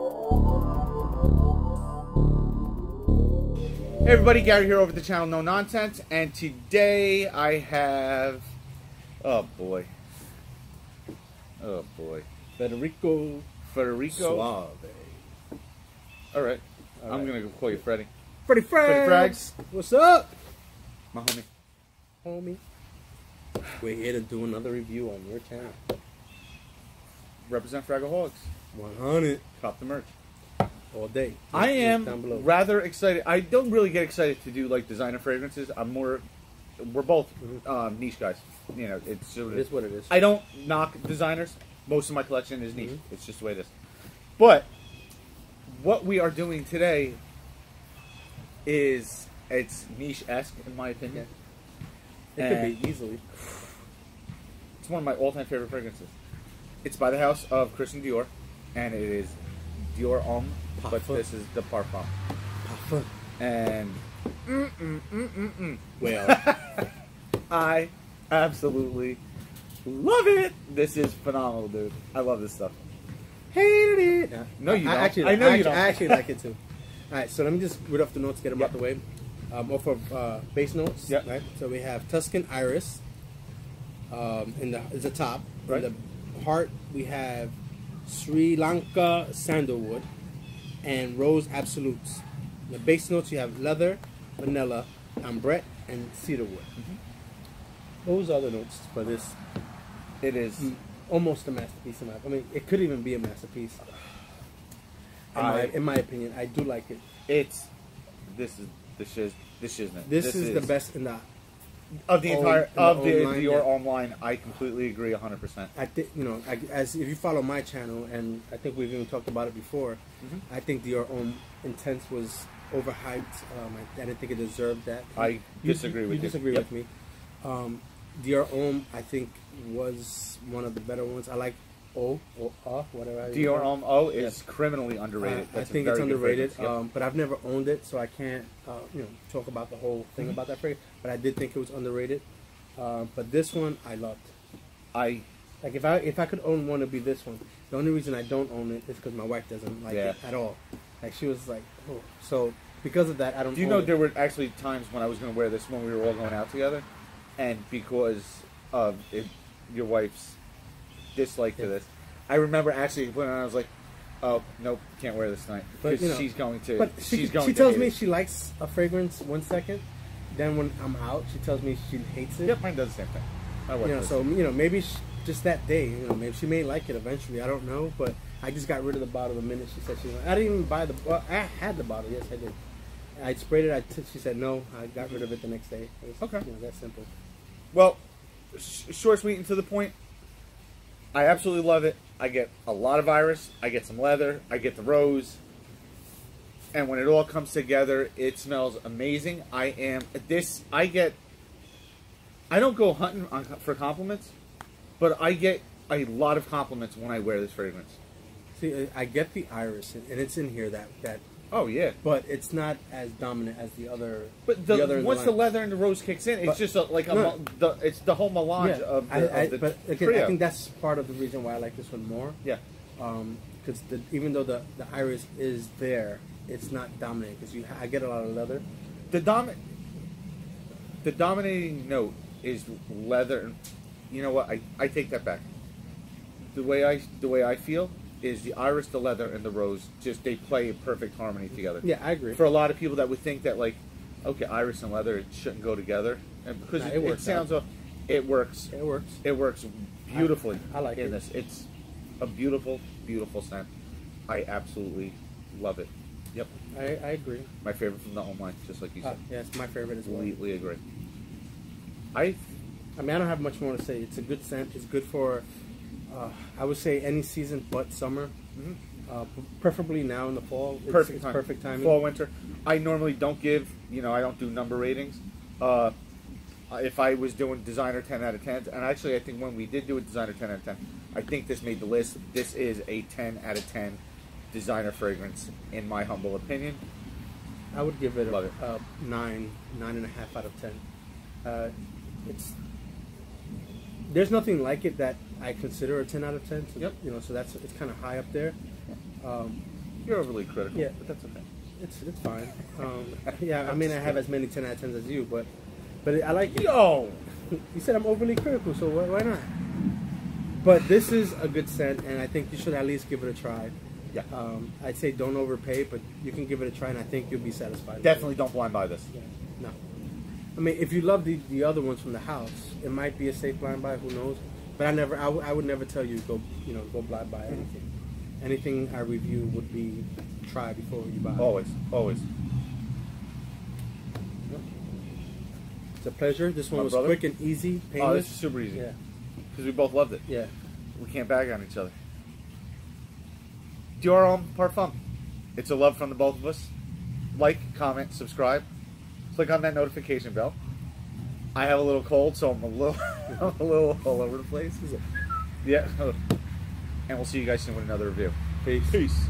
Hey everybody, Gary here over at the channel No Nonsense, and today I have, oh boy, Federico Suave. Alright, I'm gonna call you Freddy. Freddy Frags. What's up? My homie. We're here to do another review on your channel. Represent Fragoholics. 100. Cop the merch. All day. I am down below. rather excited. I don't really get excited to do like designer fragrances. We're both niche guys. You know, it is what it is. I don't knock designers. Most of my collection is niche. It's just the way it is. But what we are doing today is it's niche-esque in my opinion. It could be easily. It's one of my all-time favorite fragrances. It's by the house of Christian Dior, and it is Dior Homme Parfum. But this is the Parfum. Parfum. And well, I absolutely love it. This is phenomenal, dude. I love this stuff. Hated it. Yeah. No, you don't. Actually, I know you don't. I actually like it too. All right, so let me just read off the notes, get them out the way. Off of base notes. Yep. Right. So we have Tuscan Iris. In the top. Right. In the heart, we have Sri Lanka Sandalwood and Rose Absolutes. In the base notes, you have leather, vanilla, ambrette, and cedarwood. Those are the notes for this. It is almost a masterpiece. I mean, it could even be a masterpiece. In my opinion, I do like it. This is the shiznit. This is the best in the Dior online. I completely agree 100%. I think as if you follow my channel, and I think we've even talked about it before. I think Dior Homme Intense was overhyped. I didn't think it deserved that. I disagree with you. You disagree with me. Dior Homme, I think, was one of the better ones. I like whatever. Dior Homme is criminally underrated. I think it's underrated, but I've never owned it, so I can't talk about the whole thing about that fragrance. But I did think it was underrated. But this one I loved. Like if I could own one, it'd be this one. The only reason I don't own it is because my wife doesn't like it at all. Like she was like, oh. So because of that, I don't. Do you know there were actually times when I was going to wear this when we were all going out together, and because of your wife's dislike to this, I remember actually putting it on. I was like, "Oh nope, can't wear this tonight because she's going to." But she tells me she likes a fragrance 1 second, then when I'm out, she tells me she hates it. Yep, mine does the same thing. So maybe just that day, maybe she may like it eventually. I don't know, but I just got rid of the bottle the minute she said she. I didn't even buy the. Well, I had the bottle. Yes, I did. I sprayed it. She said no. I got rid of it the next day. Okay. That's simple. Well, short, sweet, and to the point. I absolutely love it. I get a lot of iris. I get some leather. I get the rose. And when it all comes together, it smells amazing. I don't go hunting for compliments, but I get a lot of compliments when I wear this fragrance. See, I get the iris, and it's in here that. Oh yeah, but it's not as dominant as the other. But once the leather and the rose kicks in, it's just it's the whole melange of the trio. I think that's part of the reason why I like this one more. Yeah, because even though the iris is there, it's not dominant. Because I get a lot of leather. The dominating note is leather. You know what? I take that back. The way I feel is the iris, the leather, and the rose, they play in perfect harmony together. Yeah, I agree. For a lot of people that would think that, like, okay, iris and leather, it shouldn't go together. And because it works. It works. It works. It works beautifully. I like it. This. It's a beautiful, beautiful scent. I absolutely love it. Yep. I agree. My favorite from the Homme line, just like you said. Yeah, it's my favorite as well. Completely agree. I mean, I don't have much more to say. It's a good scent. It's good for... I would say any season but summer. Preferably now in the fall. It's perfect timing. Fall, winter. I normally don't give, I don't do number ratings. If I was doing designer 10 out of 10, and actually I think when we did do a designer 10 out of 10, I think this made the list. This is a 10 out of 10 designer fragrance, in my humble opinion. I would give it a 9.5 out of 10. There's nothing like it that I consider a 10 out of 10. So, yep. So it's kind of high up there. You're overly critical. Yeah, but that's okay. It's fine. Yeah, I mean, I have as many 10 out of 10s as you, but I like it. Yo! You said I'm overly critical, so why not? But this is a good scent, and I think you should at least give it a try. Yeah. I'd say don't overpay, but you can give it a try, and I think you'll be satisfied. Definitely don't blind buy this. Yeah. No. I mean, if you love the other ones from the house, it might be a safe blind buy. Who knows? But I would never tell you go blind buy anything. Anything I review would be try before you buy. Always. It's a pleasure. This one was brother? quick and easy, painless. Oh, this is super easy. Yeah. Because we both loved it. Yeah. We can't bag on each other. Dior Homme Parfum. It's a love from the both of us. Like, comment, subscribe. Click on that notification bell. I have a little cold, so I'm a little all over the place. Yeah. And we'll see you guys soon with another review. Peace. Peace.